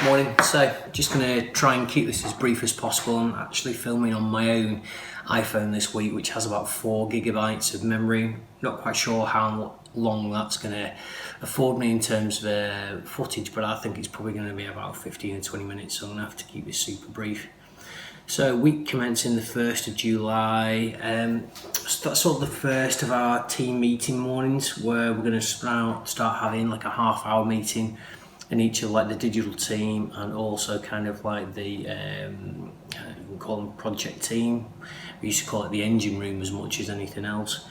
Morning. So just going to try and keep this as brief as possible. I'm actually filming on my own iPhone this week, which has about 4 gigabytes of memory. Not quite sure how long that's going to afford me in terms of footage, but I think it's probably going to be about 15 or 20 minutes, so I'm going to have to keep this super brief. So week commencing the 1st of July, that's sort of the first of our team meeting mornings, where we're going to start having like a half-hour meeting in each of like the digital team and also kind of like the we call them project team. We used to call it the engine room as much as anything else.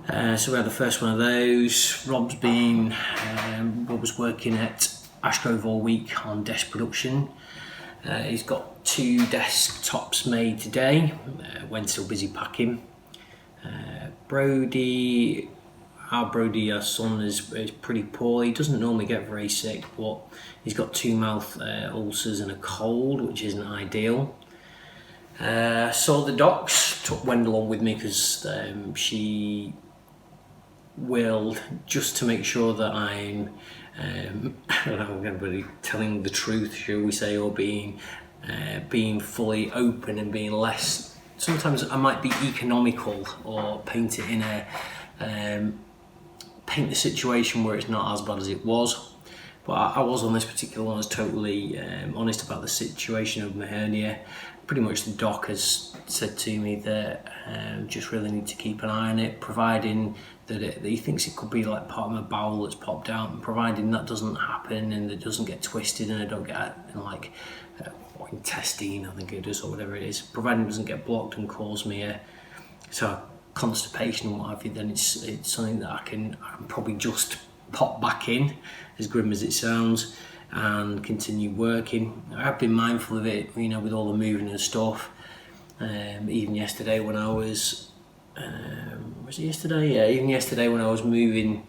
So we had the first one of those. Rob was working at Ashgrove all week on desk production. He's got 2 desktops made today. Wend's still busy packing. Brody, our son, is pretty poor. He doesn't normally get very sick, but he's got 2 mouth ulcers and a cold, which isn't ideal. Saw the docs, took Wend along with me because she will, just to make sure that I'm I don't know, I'm going to be telling the truth, shall we say, or being fully open and being less. Sometimes I might be economical or paint it in a paint the situation where it's not as bad as it was. But I was on this particular one, I was totally honest about the situation of my hernia. Pretty much the doc has said to me that just really need to keep an eye on it, providing that he thinks it could be like part of my bowel that's popped out, and providing that doesn't happen and it doesn't get twisted and I don't get intestine, I think it is, or whatever it is, providing it doesn't get blocked and cause me constipation and what have you, then it's something that I can probably just pop back in, as grim as it sounds, and continue working. I've been mindful of it, with all the moving and stuff. Even yesterday when I was, even yesterday when I was moving,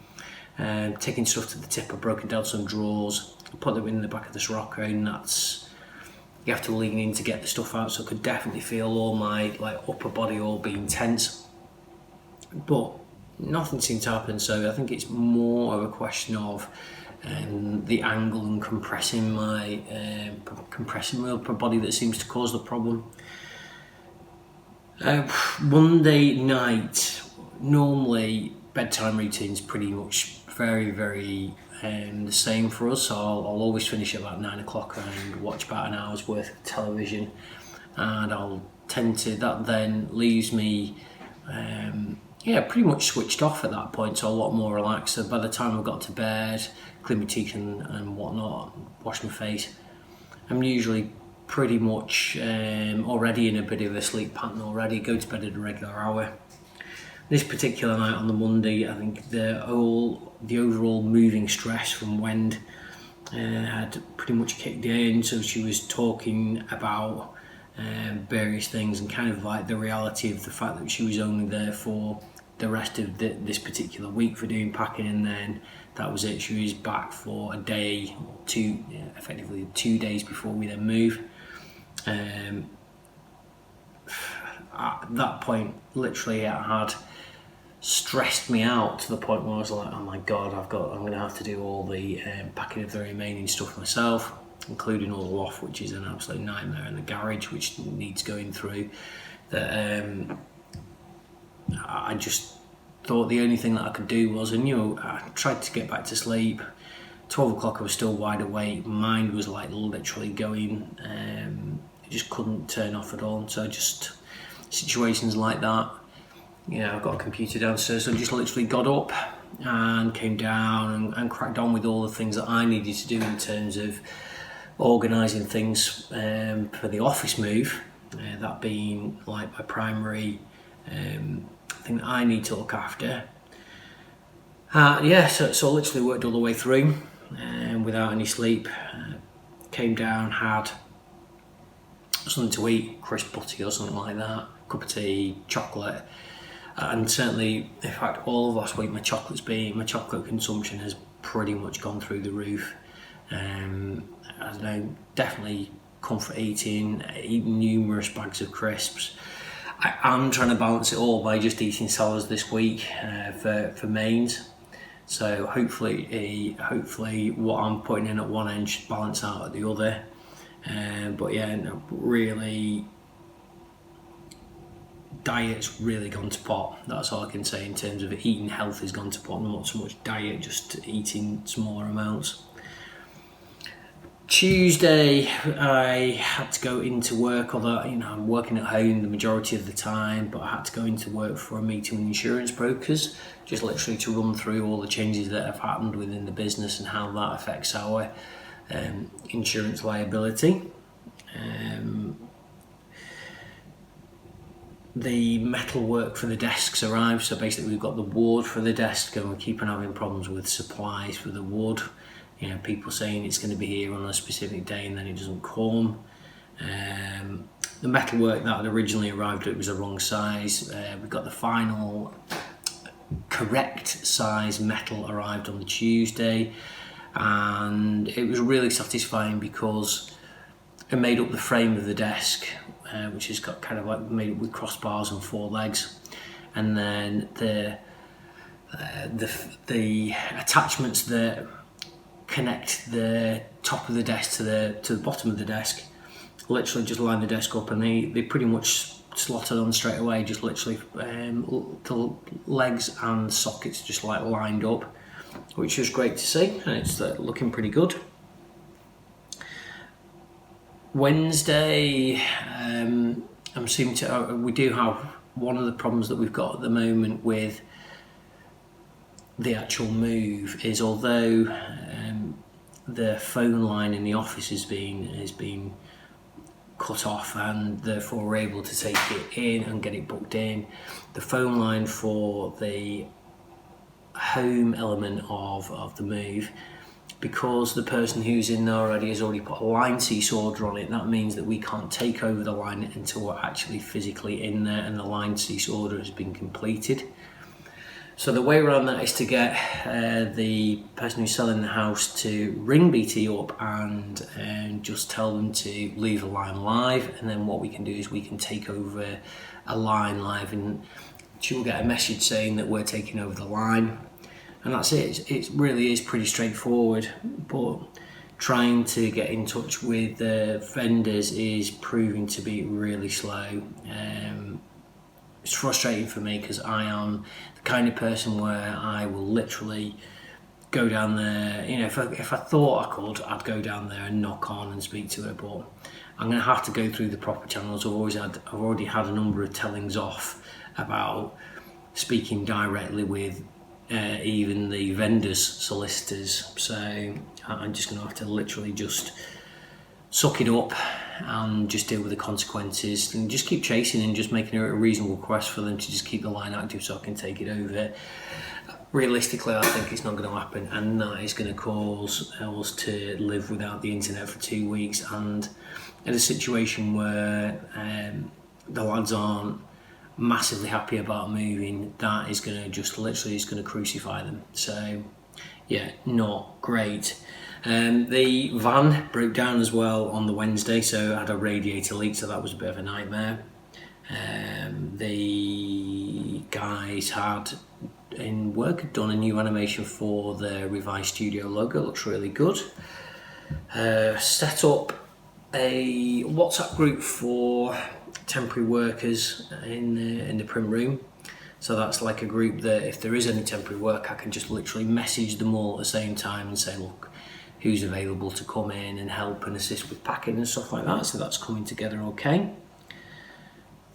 taking stuff to the tip, I've broken down some drawers, put them in the back of this rocker, and you have to lean in to get the stuff out, so I could definitely feel all my upper body all being tense. But nothing seemed to happen, so I think it's more of a question of the angle and compressing my upper body that seems to cause the problem. Monday night, normally bedtime routine's pretty much very, very the same for us, so I'll always finish at about 9 o'clock and watch about an hour's worth of television, and that then leaves me pretty much switched off at that point, so a lot more relaxed. So by the time I got to bed, clean my teeth and whatnot, wash my face, I'm usually pretty much already in a bit of a sleep pattern already, go to bed at a regular hour. This particular night on the Monday, I think the overall moving stress from Wend had pretty much kicked in, so she was talking about various things and kind of like the reality of the fact that she was only there for the rest of this particular week for doing packing, and then that was it. She was back for a day or two, effectively 2 days before we then move. At that point, literally, it had stressed me out to the point where I was like, oh my god, I'm going to have to do all the packing of the remaining stuff myself, including all the loft, which is an absolute nightmare, and the garage, which needs going through. That I just thought the only thing that I could do was, I tried to get back to sleep. 12 o'clock I was still wide awake, mind was like literally going, I just couldn't turn off at all. And so just situations like that, I've got a computer downstairs, so I just literally got up and came down and cracked on with all the things that I needed to do in terms of organising things for the office move, that being like my primary thing that I need to look after. So I literally worked all the way through without any sleep. Came down, had something to eat, crisp butty or something like that, cup of tea, chocolate, and certainly, in fact, all of last week my chocolate consumption has pretty much gone through the roof. I don't know, definitely comfort eating numerous bags of crisps. I am trying to balance it all by just eating salads this week for mains. So hopefully what I'm putting in at one end should balance out at the other. But yeah, no, really, diet's really gone to pot. That's all I can say in terms of eating health has gone to pot, not so much diet, just eating smaller amounts. Tuesday, I had to go into work, although I'm working at home the majority of the time, but I had to go into work for a meeting with insurance brokers, just literally to run through all the changes that have happened within the business and how that affects our insurance liability. The metal work for the desks arrived, so basically we've got the wood for the desk and we keep on having problems with supplies for the wood. People saying it's going to be here on a specific day and then it doesn't come. The metalwork that had originally arrived, it was the wrong size. We got the final correct size metal arrived on the Tuesday, and it was really satisfying because it made up the frame of the desk, which has got kind of like made up with crossbars and 4 legs, and then the attachments that connect the top of the desk to the bottom of the desk literally just line the desk up, and they pretty much slotted on straight away, just literally the legs and sockets just like lined up, which was great to see, and it's looking pretty good. Wednesday, we do have one of the problems that we've got at the moment with the actual move is, although the phone line in the office has been cut off and therefore we're able to take it in and get it booked in, the phone line for the home element of the move, because the person who's in there already has already put a line cease order on it, that means that we can't take over the line until we're actually physically in there and the line cease order has been completed. So the way around that is to get the person who's selling the house to ring BT up and just tell them to leave the line live, and then what we can do is we can take over a line live and she'll get a message saying that we're taking over the line, and that's it. It really is pretty straightforward, but trying to get in touch with the vendors is proving to be really slow. It's frustrating for me because I am the kind of person where I will literally go down there. If I thought I could, I'd go down there and knock on and speak to her, but I'm going to have to go through the proper channels. I've already had a number of tellings off about speaking directly with even the vendors' solicitors, so I'm just going to have to literally just suck it up and just deal with the consequences and just keep chasing and just making a reasonable request for them to just keep the line active so I can take it over. Realistically, I think it's not going to happen, and that is going to cause us to live without the internet for 2 weeks, and in a situation where the lads aren't massively happy about moving, that is going to just literally is going to crucify them. So yeah, not great. The van broke down as well on the Wednesday, so I had a radiator leak, so that was a bit of a nightmare. The guys had done a new animation for the revised studio logo. It looks really good. Set up a WhatsApp group for temporary workers in the print room. So that's like a group that if there is any temporary work, I can just literally message them all at the same time and say, look, who's available to come in and help and assist with packing and stuff like that. So that's coming together okay.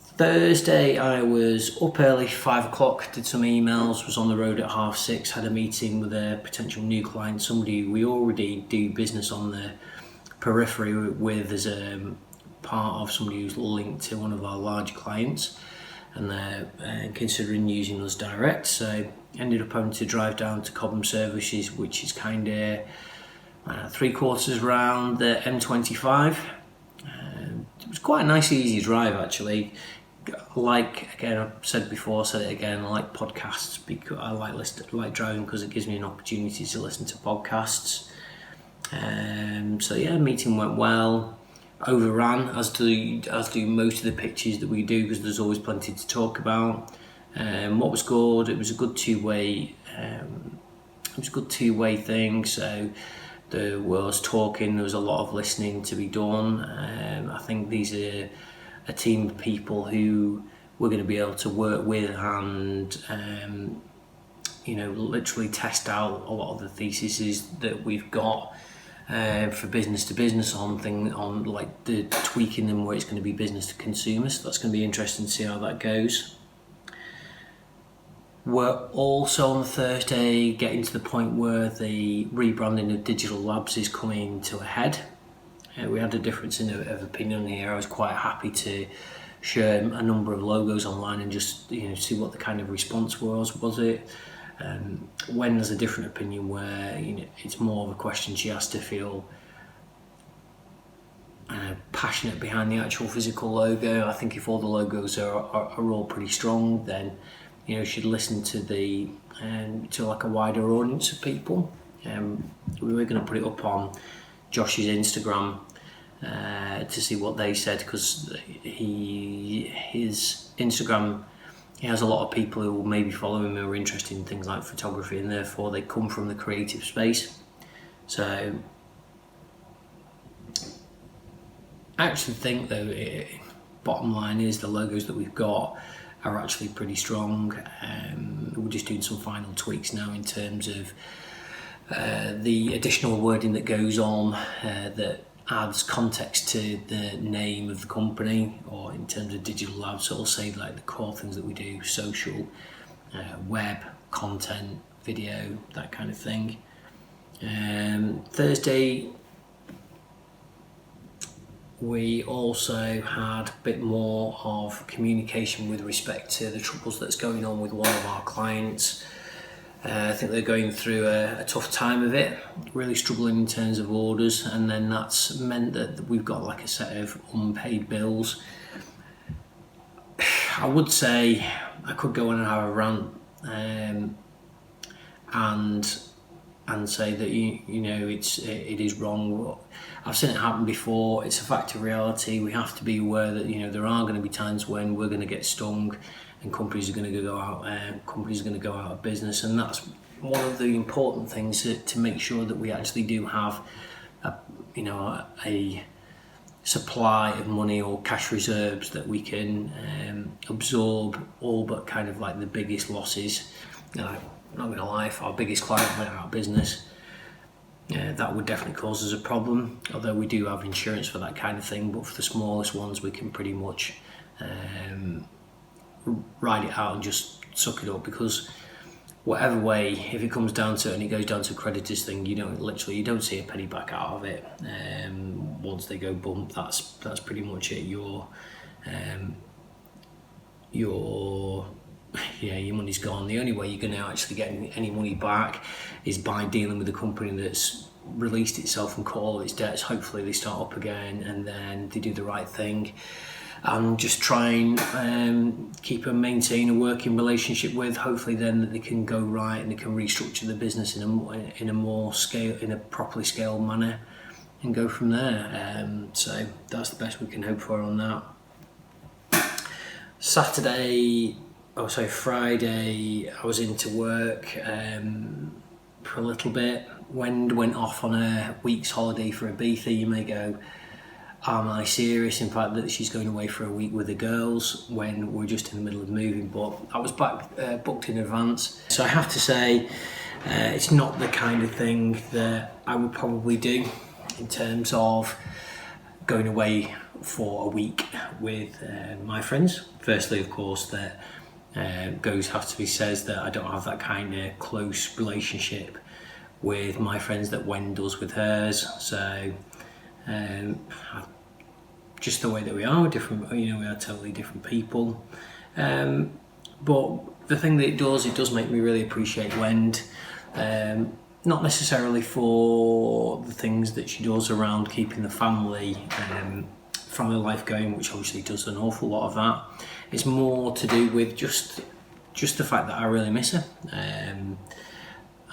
Thursday, I was up early, 5 o'clock, did some emails, was on the road at 6:30, had a meeting with a potential new client, somebody we already do business on the periphery with as a part of somebody who's linked to one of our large clients, and they're considering using us direct. So ended up having to drive down to Cobham Services, which is kind of 3/4 round the M25. It was quite a nice easy drive actually. Again, I've said before, said it again, I like podcasts because I like driving because it gives me an opportunity to listen to podcasts. So yeah, meeting went well. Overran as do most of the pitches that we do because there's always plenty to talk about. What was good, it was a good two-way was a good two-way thing. So there was talking, there was a lot of listening to be done. I think these are a team of people who we're going to be able to work with and literally test out a lot of the theses that we've got for business to business on like the tweaking them where it's going to be business to consumer. So that's going to be interesting to see how that goes. We're also on Thursday getting to the point where the rebranding of Digital Labs is coming to a head. We had a difference of opinion here. I was quite happy to share a number of logos online and just see what the kind of response was it. Wend has a different opinion where it's more of a question she has to feel passionate behind the actual physical logo. I think if all the logos are all pretty strong, then she'd listen to to like a wider audience of people. We were going to put it up on Josh's Instagram to see what they said, because his Instagram, he has a lot of people who will maybe follow him who are interested in things like photography, and therefore they come from the creative space. So I actually think though, bottom line is the logos that we've got are actually pretty strong. We're just doing some final tweaks now in terms of the additional wording that goes on that adds context to the name of the company, or in terms of Digital Labs, so it'll say like the core things that we do: social, web, content, video, that kind of thing. Thursday we also had a bit more of communication with respect to the troubles that's going on with one of our clients. I think they're going through a tough time of it, really struggling in terms of orders, and then that's meant that we've got like a set of unpaid bills. I would say I could go on and have a rant and say that it is wrong. I've seen it happen before. It's a fact of reality. We have to be aware that there are going to be times when we're going to get stung, and companies are going to go out. Companies are going to go out of business, and that's one of the important things to make sure that we actually do have a supply of money or cash reserves that we can absorb all but kind of like the biggest losses. I'm not going to lie, if our biggest client went out of business, that would definitely cause us a problem, although we do have insurance for that kind of thing. But for the smallest ones, we can pretty much ride it out and just suck it up, because whatever way, if it comes down to it and it goes down to a creditors thing, you don't see a penny back out of it. Once they go bump, that's pretty much it. Your money's gone. The only way you're going to actually get any money back is by dealing with a company that's released itself and cut all its debts. Hopefully they start up again and then they do the right thing and just try and keep and maintain a working relationship with. Hopefully then that they can go right and they can restructure the business in a properly scaled manner and go from there. So that's the best we can hope for on that. Friday, I was into work for a little bit. Wend went off on a week's holiday for Ibiza. You may go, am I serious? In fact, that she's going away for a week with the girls when we're just in the middle of moving. But I was booked in advance. So I have to say, it's not the kind of thing that I would probably do in terms of going away for a week with my friends. Firstly, of course, that says that I don't have that kind of close relationship with my friends that Wend does with hers. So just the way that we are different, we are totally different people. But the thing that it does make me really appreciate Wend. Not necessarily for the things that she does around keeping the family life going, which obviously does an awful lot of that. It's more to do with just the fact that I really miss her,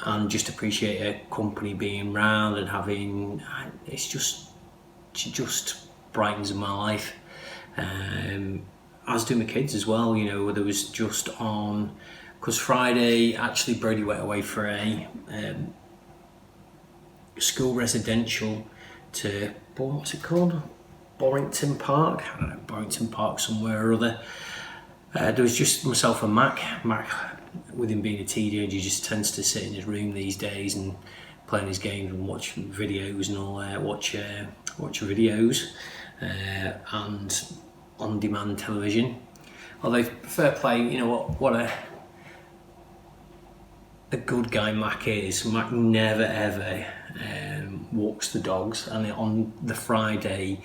and just appreciate her company being round and having. She just brightens my life. As do my kids as well. There was just on a because Friday actually Brody went away for a school residential to, what's it called? Borrington Park? I don't know, Borrington Park somewhere or other. There was just myself and Mac. Mac, with him being a teenager, just tends to sit in his room these days and playing his games and watch videos and all that. Watch videos and on-demand television. Although fair play, you know what a good guy Mac is. Mac never ever walks the dogs, and on the Friday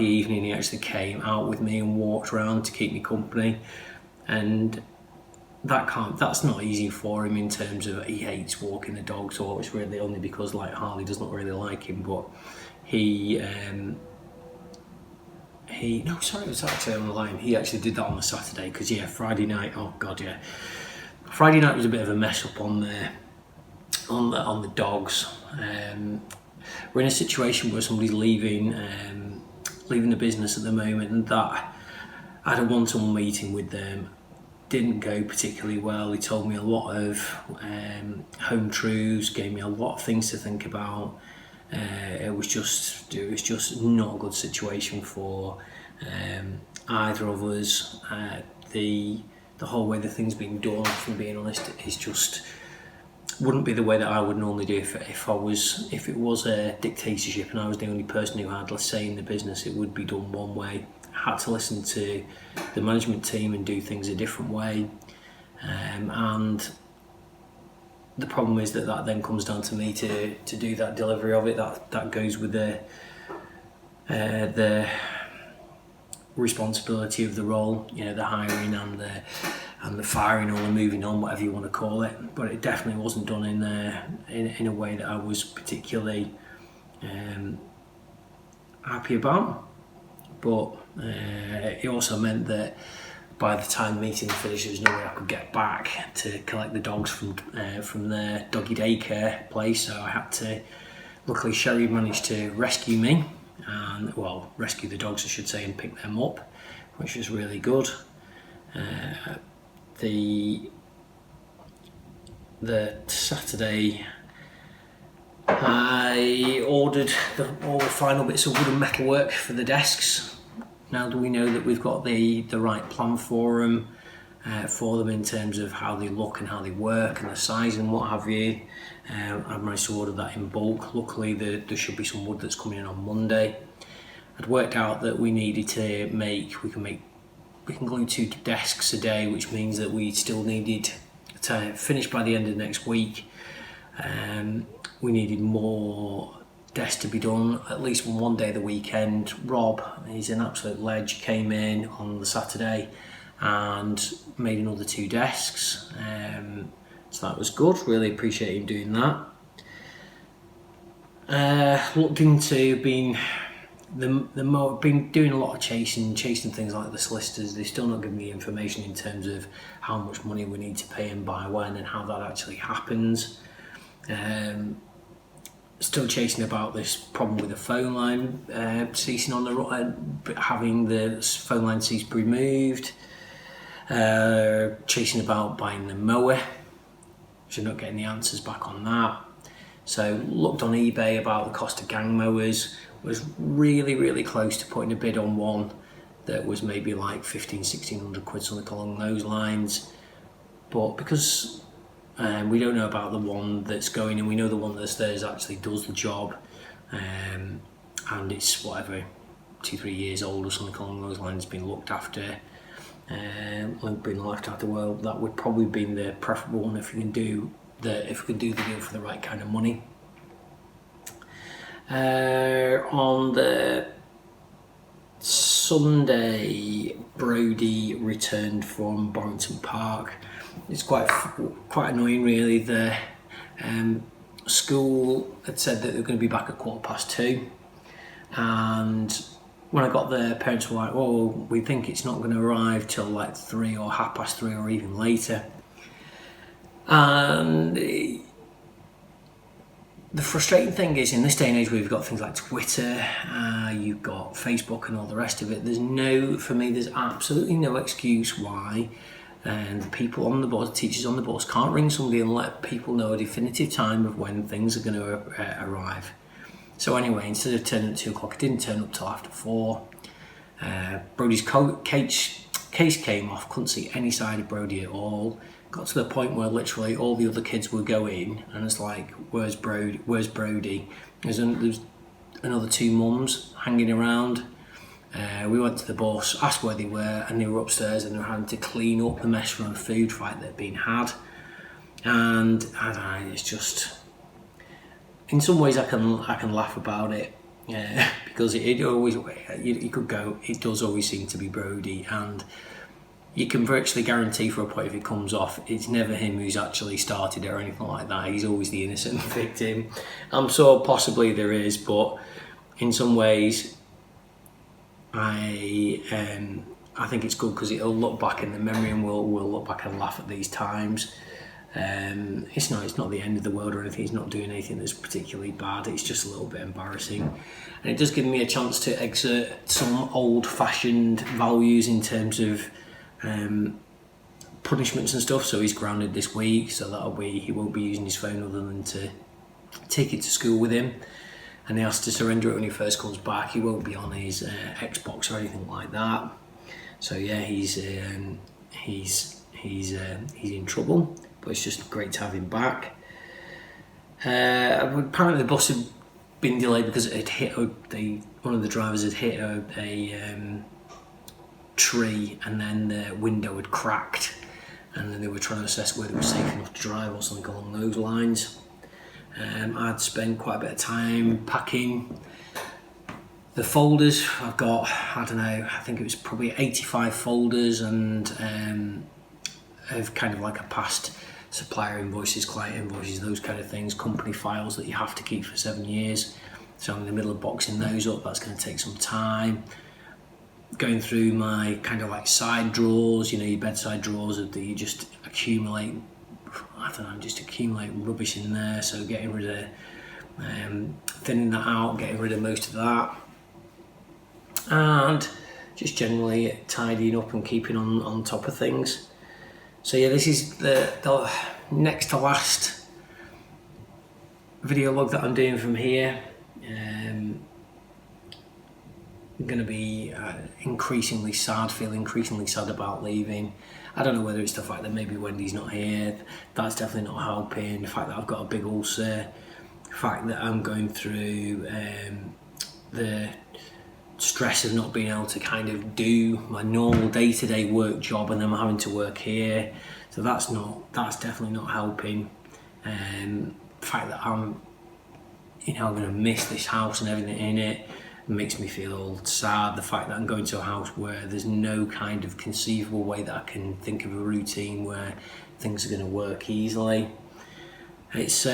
evening he actually came out with me and walked around to keep me company, and that's not easy for him in terms of he hates walking the dogs, or it's really only because like Harley doesn't really like him, but it was actually on the line. He actually did that on the Saturday, because Friday night, oh god, Friday night was a bit of a mess up on the dogs. We're in a situation where somebody's leaving the business at the moment, and that I had a one-to-one meeting with them. Didn't go particularly well. He told me a lot of home truths, gave me a lot of things to think about. It was just not a good situation for either of us. The whole way the thing's been done, if I'm being honest, is just wouldn't be the way that I would normally do if it was a dictatorship and I was the only person who had, let's say, in the business. It would be done one way. I had to listen to the management team and do things a different way, and the problem is that then comes down to me to do that delivery of it. That goes with the responsibility of the role, the hiring and the firing or the moving on, whatever you want to call it. But it definitely wasn't done in a way that I was particularly happy about. But it also meant that by the time the meeting finished, there was no way I could get back to collect the dogs from their doggy daycare place. So I had to. Luckily, Sherry managed to rescue me, rescue the dogs, I should say, and pick them up, which was really good. The Saturday, I ordered all the final bits of wood and metal work for the desks. Now that we know that we've got the right plan for them in terms of how they look and how they work and the size and what have you, I've managed to order that in bulk. Luckily, there should be some wood that's coming in on Monday. I'd worked out that we needed to we can glue 2 desks a day, which means that we still needed to finish by the end of next week. We needed more desks to be done at least one day of the weekend. Rob, he's an absolute ledge, came in on the Saturday and made another 2 desks. So that was good. Really appreciate him doing that. Looked into been doing a lot of chasing things like the solicitors. They're still not giving me information in terms of how much money we need to pay and by when and how that actually happens. Still chasing about this problem with the phone line ceasing on the having the phone line cease removed. Chasing about buying the mower, which I'm not getting the answers back on that. So looked on eBay about the cost of gang mowers. Was really, really close to putting a bid on one that was maybe like 1,500-1,600 quid, something along those lines. But because we don't know about the one that's going, and we know the one that's there actually does the job, and it's whatever 2-3 years old or something along those lines, been looked after, been left after. Well, that would probably be the preferable one if we can do the deal for the right kind of money. On the Sunday, Brody returned from Borrington Park. It's quite annoying, really. The school had said that they were going to be back at 2:15, and when I got there, parents were like, "Oh, we think it's not going to arrive till like 3 or 3:30 or even later." And the frustrating thing is, in this day and age, we've got things like Twitter, you've got Facebook and all the rest of it. There's absolutely no excuse why And the people on the bus, the teachers on the bus, can't ring somebody and let people know a definitive time of when things are going to arrive. So anyway, instead of turning at 2 o'clock, it didn't turn up till after 4. Brodie's case came off, couldn't see any side of Brodie at all. Got to the point where literally all the other kids were going, and it's like, where's Brodie? There's another 2 mums hanging around. We went to the bus, asked where they were, and they were upstairs and they were having to clean up the mess from a food fight that had been had. And I don't know, it's just, in some ways I can laugh about it, because it always, you could go, it does always seem to be Brodie, and you can virtually guarantee for a point if it comes off, it's never him who's actually started it or anything like that. He's always the innocent victim. I'm sure possibly there is, but in some ways I think it's good because it'll look back in the memory, and we'll look back and laugh at these times. It's not the end of the world or anything. He's not doing anything that's particularly bad. It's just a little bit embarrassing, and it does give me a chance to exert some old-fashioned values in terms of punishments and stuff. So he's grounded this week, so he won't be using his phone other than to take it to school with him. And he has to surrender it when he first comes back. He won't be on his Xbox or anything like that. So yeah, he's in trouble. But it's just great to have him back. Apparently the bus had been delayed because it had hit one of the drivers had hit a tree, and then the window had cracked, and then they were trying to assess whether it was safe enough to drive or something along those lines. I'd spent quite a bit of time packing the folders. I've got, I don't know, I think it was probably 85 folders, and of kind of like a past supplier invoices, client invoices, those kind of things, company files that you have to keep for 7 years. So I'm in the middle of boxing those up. That's going to take some time. Going through my kind of like side drawers, your bedside drawers that you just accumulate, accumulate rubbish in there. So getting rid of, thinning that out, getting rid of most of that. And just generally tidying up and keeping on top of things. So yeah, this is the next to last video log that I'm doing from here. I'm going to be increasingly sad about leaving. I don't know whether it's the fact that maybe Wendy's not here, that's definitely not helping. The fact that I've got a big ulcer, the fact that I'm going through the stress of not being able to kind of do my normal day-to-day work job, and then I'm having to work here, so that's definitely not helping. The fact that I'm going to miss this house and everything in it makes me feel sad. The fact that I'm going to a house where there's no kind of conceivable way that I can think of a routine where things are going to work easily. It's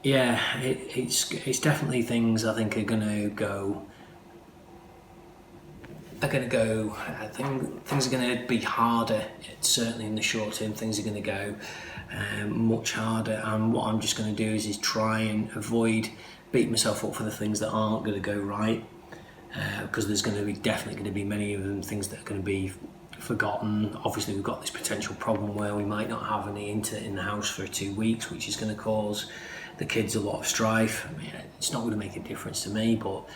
it's definitely things I think are going to go. I think things are going to be harder. Certainly in the short term, things are going to go much harder. And what I'm just going to do is try and avoid beating myself up for the things that aren't going to go right, because there's definitely going to be many of them things that are going to be forgotten. Obviously, we've got this potential problem where we might not have any internet in the house for 2 weeks, which is going to cause the kids a lot of strife. I mean, it's not going to make a difference to me, but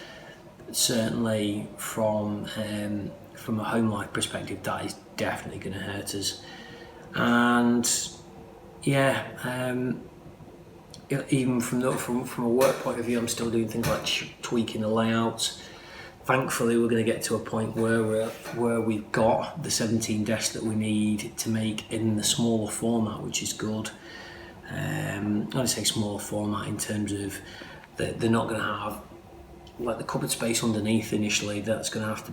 certainly from a home life perspective, that is definitely going to hurt us. And yeah, even from a work point of view, I'm still doing things like tweaking the layouts. Thankfully, we're going to get to a point where we've got the 17 desks that we need to make in the smaller format, which is good. I say smaller format in terms of that they're not going to have like the cupboard space underneath initially. They're going to have to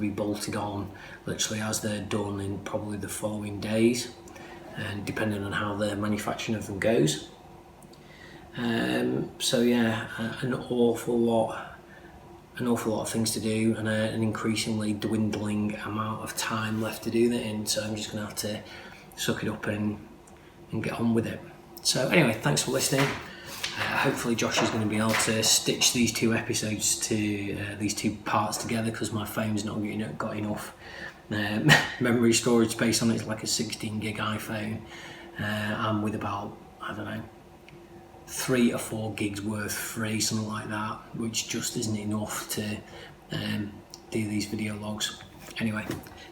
be bolted on literally as they're done in probably the following days, and depending on how the manufacturing of them goes. So yeah, an awful lot of things to do, and an increasingly dwindling amount of time left to do that in. So I'm just going to have to suck it up and get on with it. So anyway, thanks for listening. Hopefully Josh is going to be able to stitch these 2 episodes to these 2 parts together, because my phone's not got enough memory storage space on it. It's like a 16 gig iPhone, and with about, I don't know, 3 or 4 gigs worth free, something like that, which just isn't enough to do these video logs. Anyway,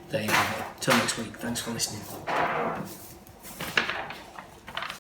there you have it. Till next week. Thanks for listening.